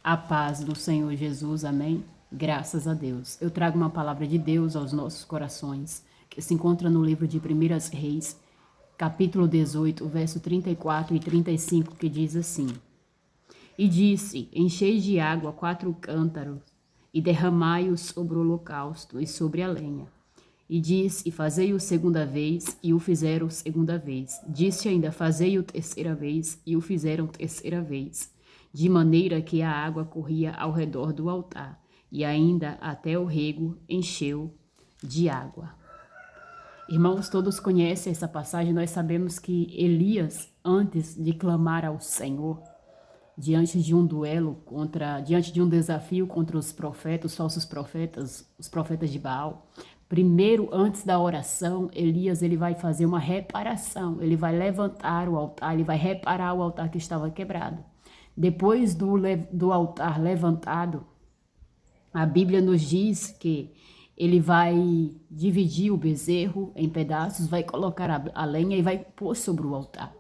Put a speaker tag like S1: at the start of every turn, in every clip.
S1: A paz do Senhor Jesus, amém? Graças a Deus. Eu trago uma palavra de Deus aos nossos corações, que se encontra no livro de 1 Reis, capítulo 18, verso 34 e 35, que diz assim: E disse, enchei de água 4 cântaros, e derramai-os sobre o holocausto e sobre a lenha. E disse, e fazei-o segunda vez, e o fizeram segunda vez. Disse ainda, fazei-o terceira vez, e o fizeram terceira vez. De maneira que a água corria ao redor do altar, e ainda até o rego encheu de água. Irmãos, todos conhecem essa passagem, nós sabemos que Elias, antes de clamar ao Senhor, diante de um duelo, diante de um desafio contra os profetas, os falsos profetas, os profetas de Baal, primeiro, antes da oração, Elias ele vai fazer uma reparação, ele vai levantar o altar, ele vai reparar o altar que estava quebrado. Depois do altar levantado, a Bíblia nos diz que ele vai dividir o bezerro em pedaços, vai colocar a lenha e vai pôr sobre o altar.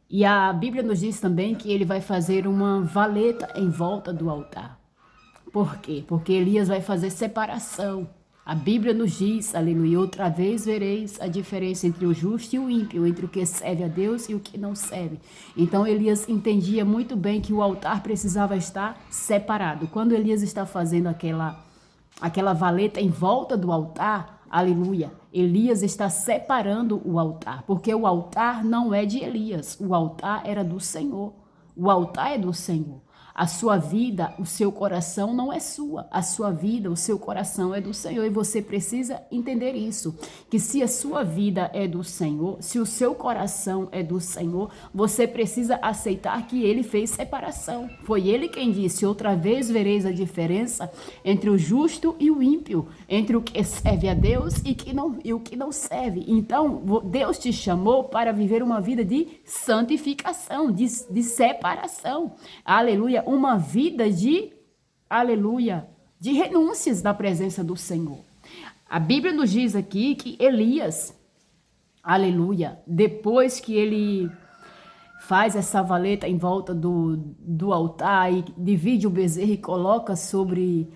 S1: E a Bíblia nos diz também que ele vai fazer uma valeta em volta do altar. Por quê? Porque Elias vai fazer separação. A Bíblia nos diz, aleluia, outra vez vereis a diferença entre o justo e o ímpio, entre o que serve a Deus e o que não serve. Então Elias entendia muito bem que o altar precisava estar separado. Quando Elias está fazendo aquela valeta em volta do altar, aleluia, Elias está separando o altar, porque o altar não é de Elias, o altar era do Senhor. O altar é do Senhor. A sua vida, o seu coração não é sua. A sua vida, o seu coração é do Senhor. E você precisa entender isso. Que se a sua vida é do Senhor, se o seu coração é do Senhor, você precisa aceitar que Ele fez separação. Foi Ele quem disse, outra vez vereis a diferença entre o justo e o ímpio, entre o que serve a Deus e o que não serve. Então, Deus te chamou para viver uma vida de santificação, de separação. Aleluia. Uma vida aleluia, de renúncias da presença do Senhor. A Bíblia nos diz aqui que Elias, aleluia, depois que ele faz essa valeta em volta do altar e divide o bezerro e coloca sobre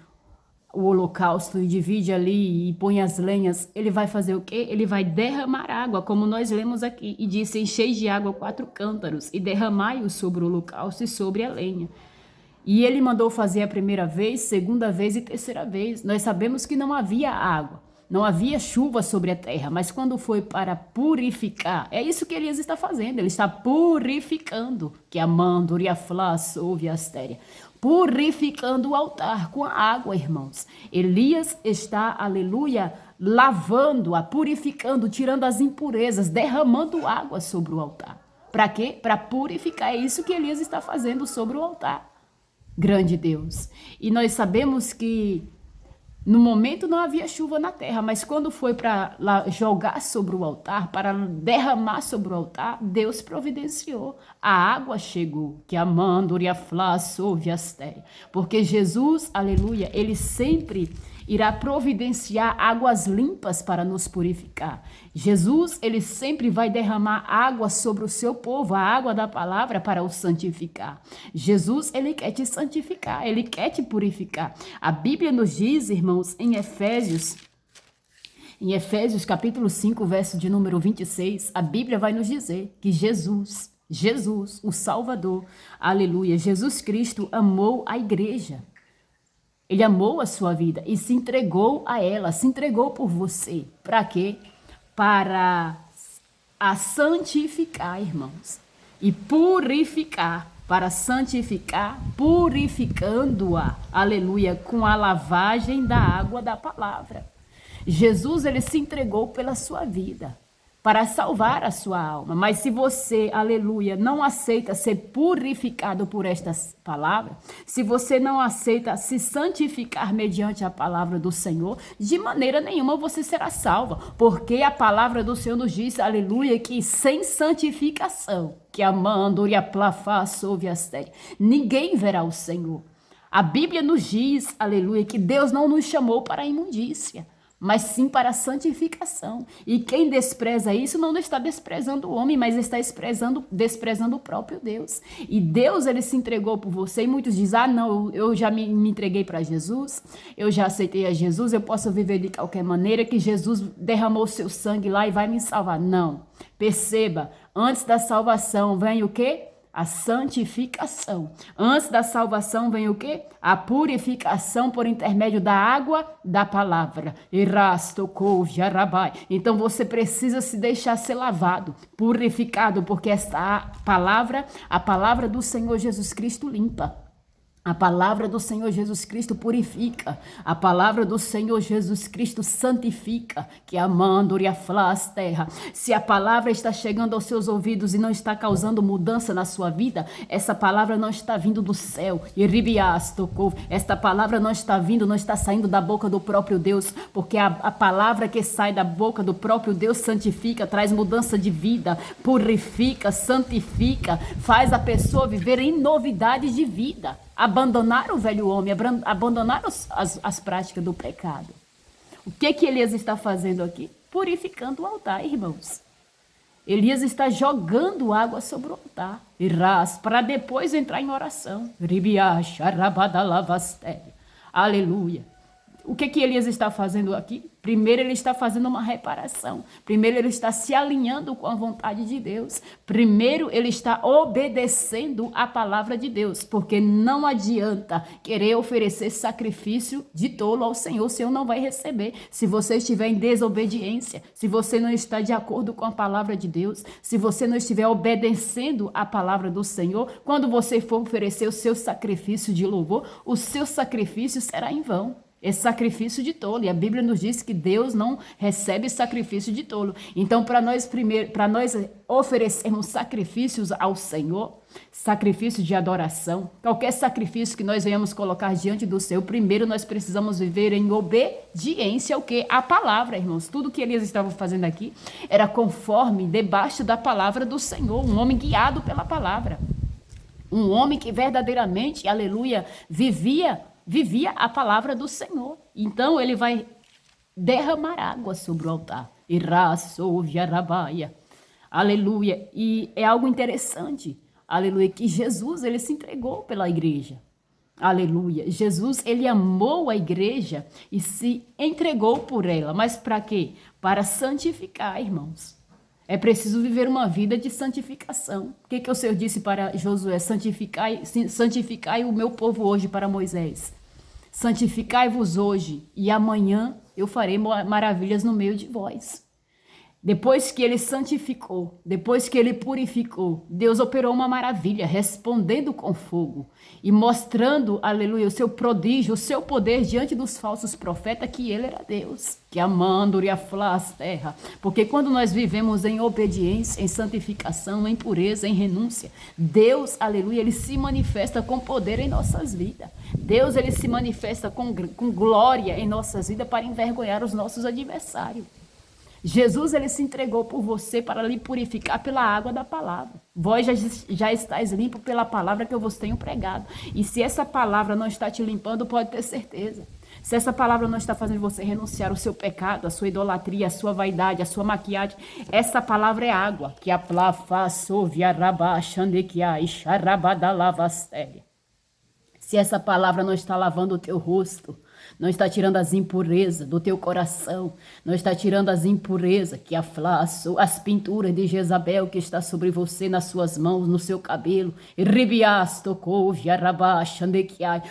S1: o holocausto e divide ali e põe as lenhas, ele vai fazer o quê? Ele vai derramar água, como nós lemos aqui, e disse, enchei de água 4 cântaros e derramai-o sobre o holocausto e sobre a lenha. E ele mandou fazer a primeira vez, segunda vez e terceira vez. Nós sabemos que não havia água, não havia chuva sobre a terra, mas quando foi para purificar, é isso que Elias está fazendo, ele está purificando, que a manduri, a flas, ouve a astéria, purificando o altar com a água, irmãos. Elias está, aleluia, lavando-a, purificando, tirando as impurezas, derramando água sobre o altar. Para quê? Para purificar, é isso que Elias está fazendo sobre o altar. Grande Deus. E nós sabemos que no momento não havia chuva na terra, mas quando foi para jogar sobre o altar, para derramar sobre o altar, Deus providenciou. A água chegou, que a manduri, a flas, ouve astéria. Porque Jesus, aleluia, ele sempre irá providenciar águas limpas para nos purificar. Jesus, ele sempre vai derramar água sobre o seu povo, a água da palavra para o santificar. Jesus, ele quer te santificar, ele quer te purificar. A Bíblia nos diz, irmãos, em Efésios capítulo 5, verso de número 26, a Bíblia vai nos dizer que Jesus, o Salvador, aleluia, Jesus Cristo amou a igreja. Ele amou a sua vida e se entregou a ela, se entregou por você. Para quê? Para a santificar, irmãos, e purificar, para santificar, purificando-a, aleluia, com a lavagem da água da palavra. Jesus, ele se entregou pela sua vida, para salvar a sua alma. Mas se você, aleluia, não aceita ser purificado por estas palavras, se você não aceita se santificar mediante a palavra do Senhor, de maneira nenhuma você será salva. Porque a palavra do Senhor nos diz, aleluia, que sem santificação, que a manduri, a plafá, ouve astéria, ninguém verá o Senhor. A Bíblia nos diz, aleluia, que Deus não nos chamou para a imundícia, mas sim para a santificação. E quem despreza isso não está desprezando o homem, mas está desprezando o próprio Deus. E Deus, ele se entregou por você, e muitos dizem, não, eu já me entreguei para Jesus, eu já aceitei a Jesus, eu posso viver de qualquer maneira, que Jesus derramou seu sangue lá e vai me salvar. Não, perceba, antes da salvação vem o quê? A santificação. Antes da salvação vem o quê? A purificação por intermédio da água da palavra. Então você precisa se deixar ser lavado, purificado, porque esta palavra, a palavra do Senhor Jesus Cristo limpa. A palavra do Senhor Jesus Cristo purifica. A palavra do Senhor Jesus Cristo santifica. Que amando e aflas terra. Se a palavra está chegando aos seus ouvidos e não está causando mudança na sua vida, essa palavra não está vindo do céu. Esta palavra não está vindo, não está saindo da boca do próprio Deus, porque a palavra que sai da boca do próprio Deus santifica, traz mudança de vida, purifica, santifica, faz a pessoa viver em novidade de vida. Abandonar o velho homem, abandonar as práticas do pecado. O que Elias está fazendo aqui? Purificando o altar, irmãos. Elias está jogando água sobre o altar, para depois entrar em oração. Aleluia. O que Elias está fazendo aqui? Primeiro, ele está fazendo uma reparação. Primeiro, ele está se alinhando com a vontade de Deus. Primeiro, ele está obedecendo a palavra de Deus, porque não adianta querer oferecer sacrifício de tolo ao Senhor, o Senhor não vai receber. Se você estiver em desobediência, se você não está de acordo com a palavra de Deus, se você não estiver obedecendo a palavra do Senhor, quando você for oferecer o seu sacrifício de louvor, o seu sacrifício será em vão. É sacrifício de tolo, e a Bíblia nos diz que Deus não recebe sacrifício de tolo. Então, para nós oferecermos sacrifícios ao Senhor, sacrifício de adoração, qualquer sacrifício que nós venhamos colocar diante do Senhor, primeiro nós precisamos viver em obediência ao que? A palavra, irmãos. Tudo que Elias estava fazendo aqui era conforme, debaixo da palavra do Senhor, um homem guiado pela palavra. Um homem que verdadeiramente, aleluia, vivia a palavra do Senhor. Então ele vai derramar água sobre o altar. Aleluia. E é algo interessante, aleluia, que Jesus, ele se entregou pela igreja. Aleluia. Jesus, ele amou a igreja e se entregou por ela. Mas para quê? Para santificar, irmãos. É preciso viver uma vida de santificação. O que o Senhor disse para Josué? Santificai o meu povo hoje, para Moisés. Santificai-vos hoje, e amanhã eu farei maravilhas no meio de vós. Depois que ele santificou, depois que ele purificou, Deus operou uma maravilha, respondendo com fogo e mostrando, aleluia, o seu prodígio, o seu poder diante dos falsos profetas, que ele era Deus, que amando e aflas terra. Porque quando nós vivemos em obediência, em santificação, em pureza, em renúncia, Deus, aleluia, ele se manifesta com poder em nossas vidas. Deus, ele se manifesta com glória em nossas vidas para envergonhar os nossos adversários. Jesus, ele se entregou por você para lhe purificar pela água da palavra. Vós já estáis limpo pela palavra que eu vos tenho pregado. E se essa palavra não está te limpando, pode ter certeza. Se essa palavra não está fazendo você renunciar ao seu pecado, à sua idolatria, à sua vaidade, à sua maquiagem, essa palavra é água. Que a Se essa palavra não está lavando o teu rosto, não está tirando as impurezas do teu coração, não está tirando as impurezas que as pinturas de Jezabel que está sobre você, nas suas mãos, no seu cabelo.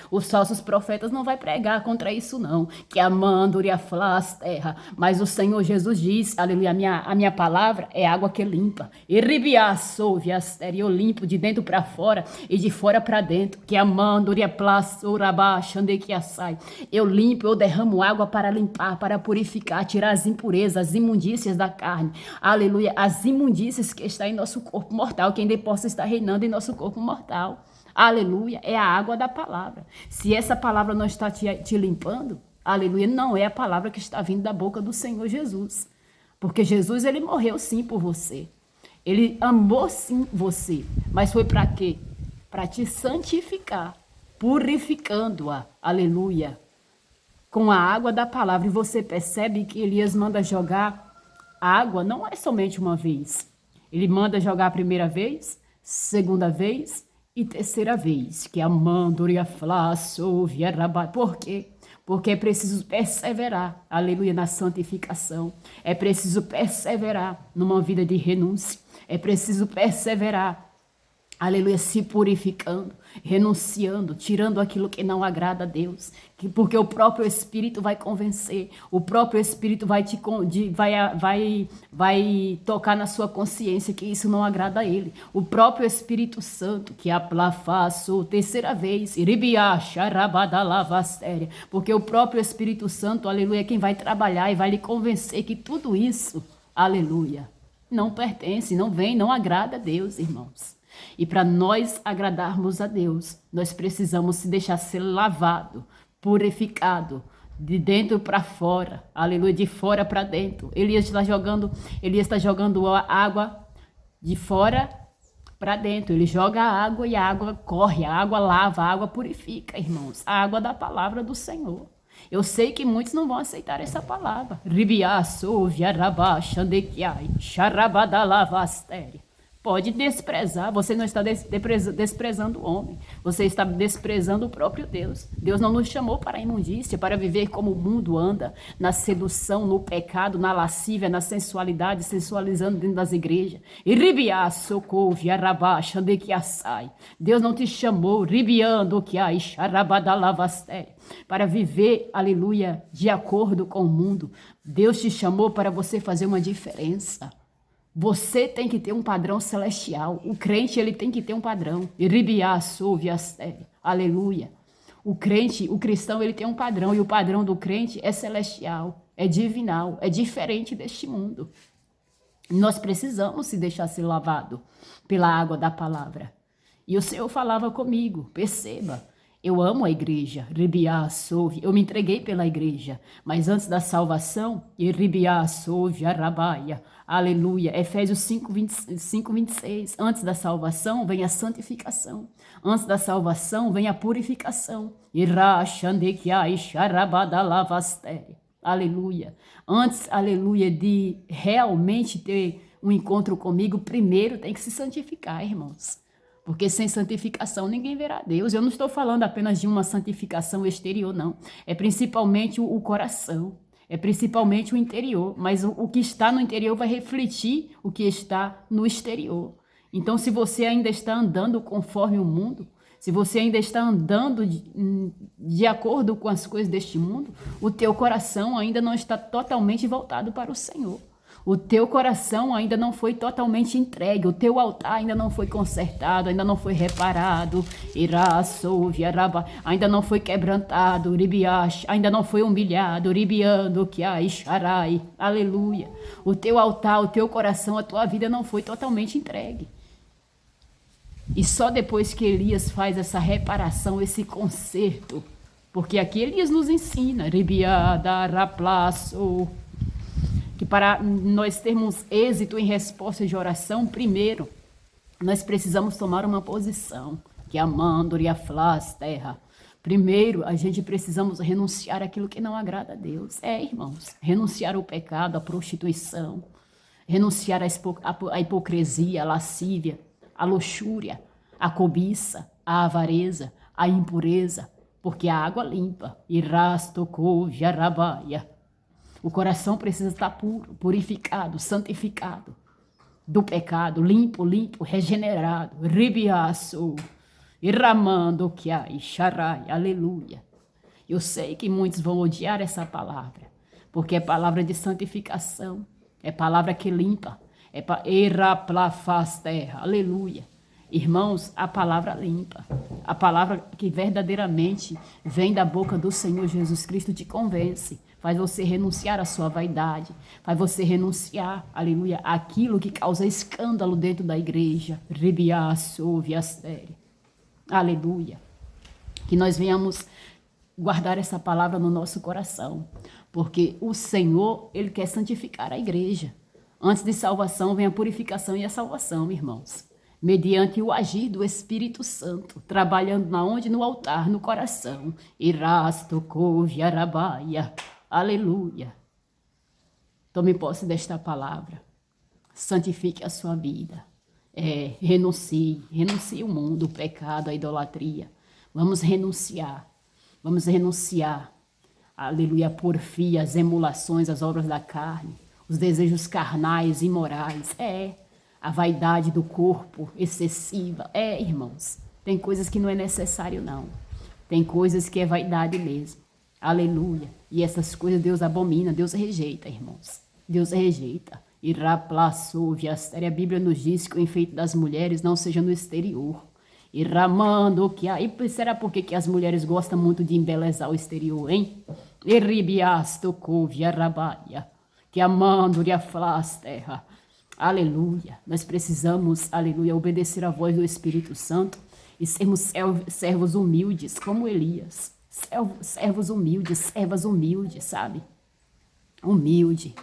S1: Os falsos profetas não vai pregar contra isso não, que amando e aflas terra. Mas o Senhor Jesus diz, aleluia, a minha palavra é água que limpa. Eu limpo de dentro para fora e de fora para dentro, que amando e aflas eu limpo, eu derramo água para limpar, para purificar, tirar as impurezas, as imundícias da carne. Aleluia, as imundícias que estão em nosso corpo mortal, que ainda possa estar reinando em nosso corpo mortal. Aleluia, é a água da palavra. Se essa palavra não está te limpando, aleluia, não é a palavra que está vindo da boca do Senhor Jesus. Porque Jesus, ele morreu sim por você. Ele amou sim você. Mas foi para quê? Para te santificar, purificando-a. Aleluia. com a água da palavra. E você percebe que Elias manda jogar água, não é somente uma vez. Ele manda jogar a primeira vez, segunda vez e terceira vez, que é a mandoria flaço, vierabá. Por quê? Porque é preciso perseverar, aleluia, na santificação. É preciso perseverar numa vida de renúncia. É preciso perseverar, aleluia, se purificando, renunciando, tirando aquilo que não agrada a Deus. Porque o próprio Espírito vai convencer, o próprio Espírito vai tocar na sua consciência que isso não agrada a Ele. O próprio Espírito Santo, que aplafaço, terceira vez, iribiá, xarabadalavastéria, porque o próprio Espírito Santo, aleluia, é quem vai trabalhar e vai lhe convencer que tudo isso, aleluia, não pertence, não vem, não agrada a Deus, irmãos. E para nós agradarmos a Deus, nós precisamos se deixar ser lavado, purificado, de dentro para fora, aleluia, de fora para dentro. Elias está jogando a água de fora para dentro. Ele joga a água e a água corre, a água lava, a água purifica, irmãos. A água da palavra do Senhor. Eu sei que muitos não vão aceitar essa palavra. Ribiaço, viarabá, xandequiai, xarabadalavastéria. Pode desprezar, você não está desprezando o homem, você está desprezando o próprio Deus. Deus não nos chamou para a imundícia, para viver como o mundo anda, na sedução, no pecado, na lascívia, na sensualidade, sensualizando dentro das igrejas. E ribiá, socorro, arabá, xandequiaçai. Deus não te chamou, ribiando, que ai, xarabadalavastéria, para viver, aleluia, de acordo com o mundo. Deus te chamou para você fazer uma diferença. Você tem que ter um padrão celestial. O crente, ele tem que ter um padrão. Aleluia. O crente, o cristão, ele tem um padrão. E o padrão do crente é celestial, é divinal, é diferente deste mundo. Nós precisamos se deixar ser lavado pela água da palavra. E o Senhor falava comigo, perceba. Eu amo a igreja, eu me entreguei pela igreja, mas antes da salvação, aleluia, Efésios 5:26, antes da salvação vem a santificação, antes da salvação vem a purificação, aleluia, antes, aleluia, de realmente ter um encontro comigo, primeiro tem que se santificar, irmãos. Porque sem santificação ninguém verá Deus. Eu não estou falando apenas de uma santificação exterior, não. É principalmente o coração. É principalmente o interior. Mas o que está no interior vai refletir o que está no exterior. Então, se você ainda está andando conforme o mundo, se você ainda está andando de acordo com as coisas deste mundo, o teu coração ainda não está totalmente voltado para o Senhor. O teu coração ainda não foi totalmente entregue, o teu altar ainda não foi consertado, ainda não foi reparado, ainda não foi quebrantado, ainda não foi humilhado, aleluia. O teu altar, o teu coração, a tua vida não foi totalmente entregue. E só depois que Elias faz essa reparação, esse conserto, porque aqui Elias nos ensina, que para nós termos êxito em resposta de oração, primeiro, nós precisamos tomar uma posição, que é a mandoria flas, terra. Primeiro, a gente precisamos renunciar àquilo que não agrada a Deus. Irmãos, renunciar ao pecado, à prostituição, renunciar à hipocrisia, à lascívia, à luxúria, à cobiça, à avareza, à impureza, porque a água limpa, o coração precisa estar puro, purificado, santificado do pecado, limpo, regenerado, aleluia. Eu sei que muitos vão odiar essa palavra, porque é palavra de santificação, é palavra que limpa, aleluia. Irmãos, a palavra limpa, a palavra que verdadeiramente vem da boca do Senhor Jesus Cristo te convence, faz você renunciar à sua vaidade, faz você renunciar, aleluia, àquilo que causa escândalo dentro da igreja, aleluia. Que nós venhamos guardar essa palavra no nosso coração, porque o Senhor, Ele quer santificar a igreja. Antes de salvação vem a purificação e a salvação, irmãos. mediante o agir do Espírito Santo, trabalhando na onde? No altar, no coração. Irasto, couve, arabaia. Aleluia. Tome posse desta palavra. Santifique a sua vida. Renuncie o mundo, o pecado, a idolatria. Vamos renunciar. Aleluia, a porfia, as emulações, as obras da carne, os desejos carnais, imorais. A vaidade do corpo excessiva. Irmãos, tem coisas que não é necessário, não. Tem coisas que é vaidade mesmo. Aleluia. E essas coisas Deus abomina, Deus rejeita, irmãos. Deus rejeita. A Bíblia nos diz que o enfeite das mulheres não seja no exterior. E ramando que há. E será por que as mulheres gostam muito de embelezar o exterior, hein? E ribiasto couve, arabaia. Que amando a terra. Aleluia. Nós precisamos, aleluia, obedecer à voz do Espírito Santo e sermos servos humildes, como Elias. Servos humildes, servas humildes, sabe? Humilde.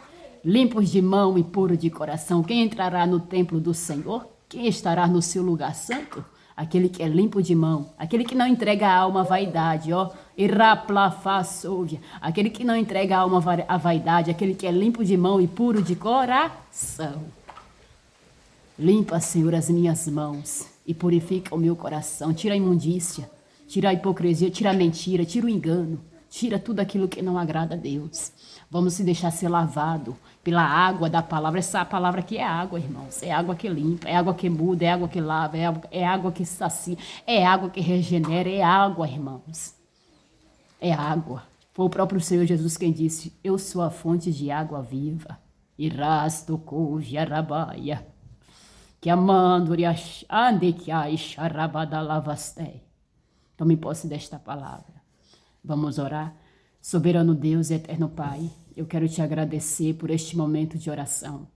S1: Limpos de mão e puro de coração. Quem entrará no templo do Senhor? Quem estará no seu lugar santo? Aquele que é limpo de mão. Aquele que não entrega a alma à vaidade, ó. Aquele que não entrega a alma à vaidade. Aquele que é limpo de mão e puro de coração. Limpa, Senhor, as minhas mãos e purifica o meu coração. Tira a imundícia, tira a hipocrisia, tira a mentira, tira o engano. Tira tudo aquilo que não agrada a Deus. Vamos se deixar ser lavado pela água da palavra. Essa palavra aqui é água, irmãos. É água que limpa, é água que muda, é água que lava, é água que sacia, é água que regenera, é água, irmãos. É água. Foi o próprio Senhor Jesus quem disse: eu sou a fonte de água viva. Irasto couve, arabaia. Que amando ande que a xarabada lavastei. Tome posse desta palavra. Vamos orar. Soberano Deus e eterno Pai, eu quero te agradecer por este momento de oração.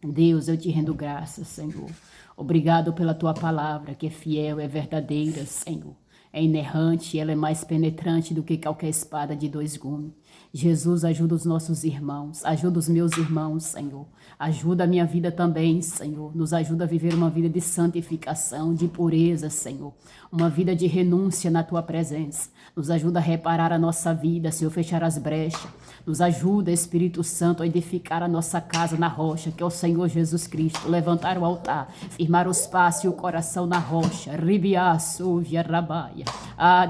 S1: Deus, eu te rendo graças, Senhor. Obrigado pela tua palavra, que é fiel, é verdadeira, Senhor. É inerrante, ela é mais penetrante do que qualquer espada de 2 gumes. Jesus, ajuda os nossos irmãos, ajuda os meus irmãos, Senhor. Ajuda a minha vida também, Senhor. Nos ajuda a viver uma vida de santificação, de pureza, Senhor. Uma vida de renúncia na tua presença. Nos ajuda a reparar a nossa vida, Senhor, fechar as brechas. Nos ajuda, Espírito Santo, a edificar a nossa casa na rocha, que é o Senhor Jesus Cristo. Levantar o altar, firmar os passos e o coração na rocha. Ribiaço, rabaia.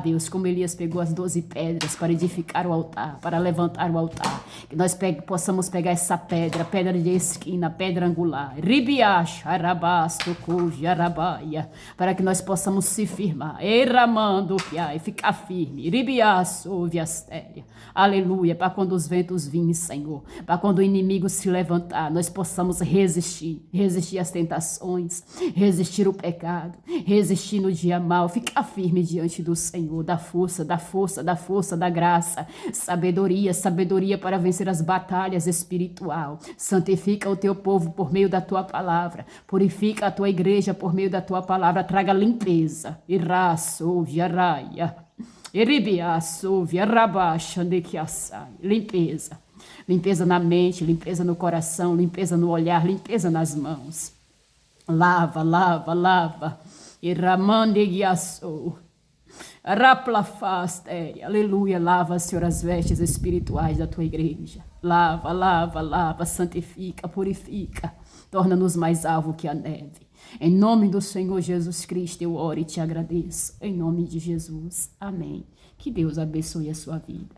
S1: Deus, como Elias pegou as 12 pedras para edificar o altar, para levantar o altar. Que nós possamos pegar essa pedra de esquina, pedra angular. Ribiacho, arabasto, cuja, arabaia. Para que nós possamos se firmar. Erramando, e ficar firme. Ribiaço, viastéria. Aleluia. Para quando os ventos virem, Senhor. Para quando o inimigo se levantar, nós possamos resistir. Resistir às tentações. Resistir o pecado. Resistir no dia mau. Ficar firme diante do Senhor. Da força, da graça. Sabedoria para vencer as batalhas espiritual. Santifica o teu povo por meio da tua palavra. Purifica a tua igreja por meio da tua palavra. Traga limpeza. Iraço, viaraia. Iribiaço, viarabaxa, nequiaçai. Limpeza. Limpeza na mente, limpeza no coração, limpeza no olhar, limpeza nas mãos. Lava. Iramandeguiaço. Raplafaste, aleluia, lava, Senhor, as vestes espirituais da tua igreja. Lava, santifica, purifica, torna-nos mais alvo que a neve. Em nome do Senhor Jesus Cristo eu oro e te agradeço. Em nome de Jesus, amém. Que Deus abençoe a sua vida.